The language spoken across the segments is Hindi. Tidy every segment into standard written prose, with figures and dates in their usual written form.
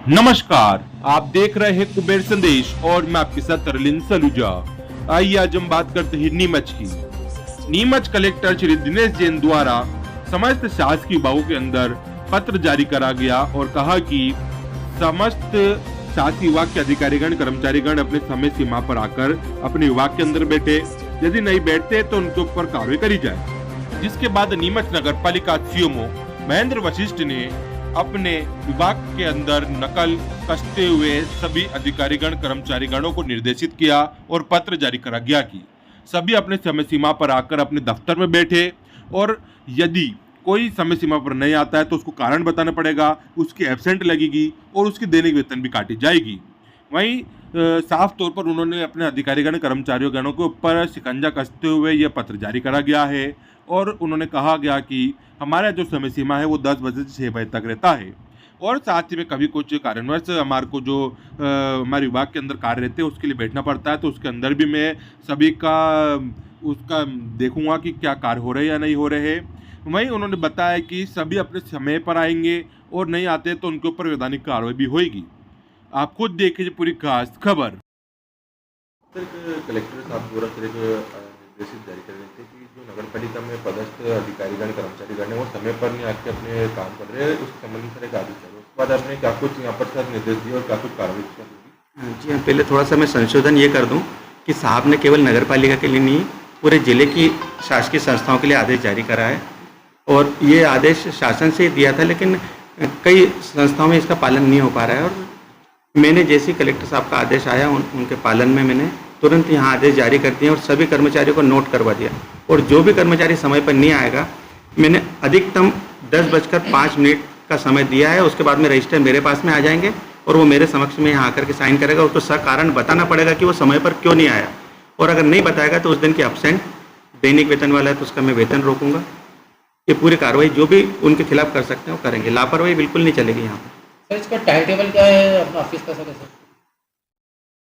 नमस्कार, आप देख रहे हैं कुबेर संदेश और मैं आपके साथ अरविंद सलूजा। आइए आज हम बात करते हैं नीमच की। नीमच कलेक्टर श्री दिनेश जैन द्वारा समस्त शासकीय विभागों के अंदर पत्र जारी करा गया और कहा कि समस्त शासकीय विभाग के अधिकारीगण कर्मचारीगण अपने समय सीमा पर आकर अपने विभाग के अंदर बैठे, यदि नहीं बैठते तो उनके ऊपर कार्रवाई करी जाए। जिसके बाद नीमच नगर पालिका सीएमओ महेंद्र वशिष्ठ ने अपने विभाग के अंदर नकल कसते हुए सभी अधिकारीगण कर्मचारीगणों को निर्देशित किया और पत्र जारी करा गया कि सभी अपने समय सीमा पर आकर अपने दफ्तर में बैठे और यदि कोई समय सीमा पर नहीं आता है तो उसको कारण बताना पड़ेगा, उसकी एब्सेंट लगेगी और उसकी दैनिक वेतन भी काटी जाएगी। वहीं साफ तौर पर उन्होंने अपने अधिकारीगण कर्मचारियों गणों के ऊपर शिकंजा कसते हुए यह पत्र जारी करा गया है और उन्होंने कहा गया कि हमारा जो समय सीमा है वो 10 बजे से 6 बजे तक रहता है और साथ ही में कभी कुछ कारणवश हमारे को जो हमारे विभाग के अंदर कार्य रहते हैं उसके लिए बैठना पड़ता है, तो उसके अंदर भी मैं सभी का उसका देखूंगा कि क्या कार्य हो रहे हैं या नहीं हो रहे हैं। वहीं उन्होंने बताया कि सभी अपने समय पर आएंगे और नहीं आते तो उनके ऊपर वैधानिक कार्रवाई भी होगी। आप खुद देखिए पूरी खास खबर। कलेक्टर साहब द्वारा निर्देशित जारी कर रहे थे कि जो नगर पालिका में पदस्थ अधिकारीगण कर्मचारीगण है वो समय पर नहीं आके अपने काम कर रहे हैं, उस संबंधित सर एक आदेश है। उसके बाद आपने क्या कुछ यहाँ पर सर निर्देश दिए और क्या कुछ कार्रवाई की? जी हाँ, पहले थोड़ा सा मैं संशोधन ये कर दूं कि साहब ने केवल नगर पालिका के लिए नहीं पूरे जिले की शासकीय संस्थाओं के लिए आदेश जारी करा है और ये आदेश शासन से दिया था, लेकिन कई संस्थाओं में इसका पालन नहीं हो पा रहा है और मैंने जैसे ही कलेक्टर साहब का आदेश आया उनके पालन में मैंने तुरंत यहाँ आदेश जारी कर दिए और सभी कर्मचारियों को नोट करवा दिया और जो भी कर्मचारी समय पर नहीं आएगा मैंने अधिकतम 10:05 का समय दिया है। उसके बाद में रजिस्टर मेरे पास में आ जाएंगे और वो मेरे समक्ष में यहाँ आकर के साइन करेगा। उसको कारण बताना पड़ेगा कि वो समय पर क्यों नहीं आया और अगर नहीं बताएगा तो उस दिन की एब्सेंट दैनिक वेतन वाला है तो उसका मैं वेतन रोकूंगा। ये पूरी कार्रवाई जो भी उनके खिलाफ कर सकते हैं वो करेंगे, लापरवाही बिल्कुल नहीं चलेगी यहाँ पर। सर इसका टाइम टेबल क्या है अपना ऑफिस का सर?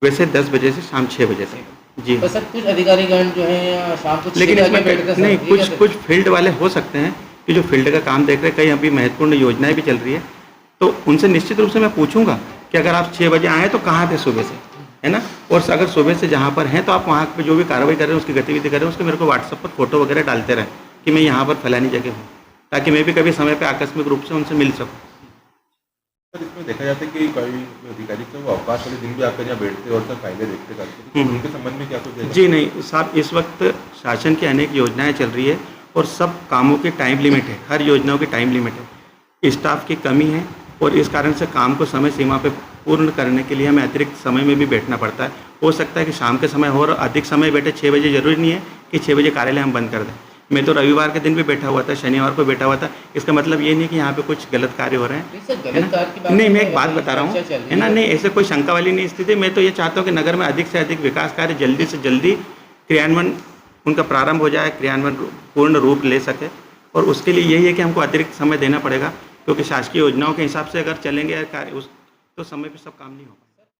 वैसे 10 बजे से शाम 6 बजे से जी। तो सर कुछ अधिकारीगण जो हैं शाम को लेकिन इसमें नहीं कुछ फील्ड वाले हो सकते हैं कि जो फील्ड का काम देख रहे हैं, कई अभी महत्वपूर्ण योजनाएं भी चल रही है तो उनसे निश्चित रूप से मैं पूछूंगा कि अगर आप 6 बजे आए तो कहाँ थे सुबह से, है ना, और अगर सुबह से जहाँ पर हैं तो आप वहाँ पर जो भी कार्रवाई कर रहे हैं उसकी गतिविधि कर रहे हैं उसके मेरे को व्हाट्सएप पर फोटो वगैरह डालते रहें कि मैं यहाँ पर फलानी जगह हूँ, ताकि मैं भी कभी समय पर आकस्मिक रूप से उनसे मिल सकूँ। सर इसमें देखा जाता है कि कई अधिकारी तो वो अवकाश वाले दिन भी आकर यहाँ बैठते और सर फाइलें देखते करते, उनके संबंध में क्या कुछ? जी नहीं साहब, इस वक्त शासन की अनेक योजनाएं चल रही है और सब कामों की टाइम लिमिट है, हर योजनाओं की टाइम लिमिट है। स्टाफ की कमी है और इस कारण से काम को समय सीमा पे पूर्ण करने के लिए हमें अतिरिक्त समय में भी बैठना पड़ता है। हो सकता है कि शाम के समय हो और अधिक समय बैठे, 6 बजे जरूरी नहीं है कि 6 बजे कार्यालय हम बंद कर दें। मैं तो रविवार के दिन भी बैठा हुआ था, शनिवार को बैठा हुआ था। इसका मतलब ये नहीं कि यहाँ पे कुछ गलत कार्य हो रहे हैं। नहीं, मैं एक बात बता रहा हूँ, है ना, नहीं ऐसे कोई शंका वाली नहीं स्थिति। मैं तो ये चाहता हूँ कि नगर में अधिक से अधिक विकास कार्य जल्दी से जल्दी क्रियान्वयन उनका प्रारंभ हो जाए, क्रियान्वयन पूर्ण रूप ले सके और उसके लिए यही है कि हमको अतिरिक्त समय देना पड़ेगा, क्योंकि शासकीय योजनाओं के हिसाब से अगर चलेंगे कार्य तो समय पर सब काम नहीं होगा।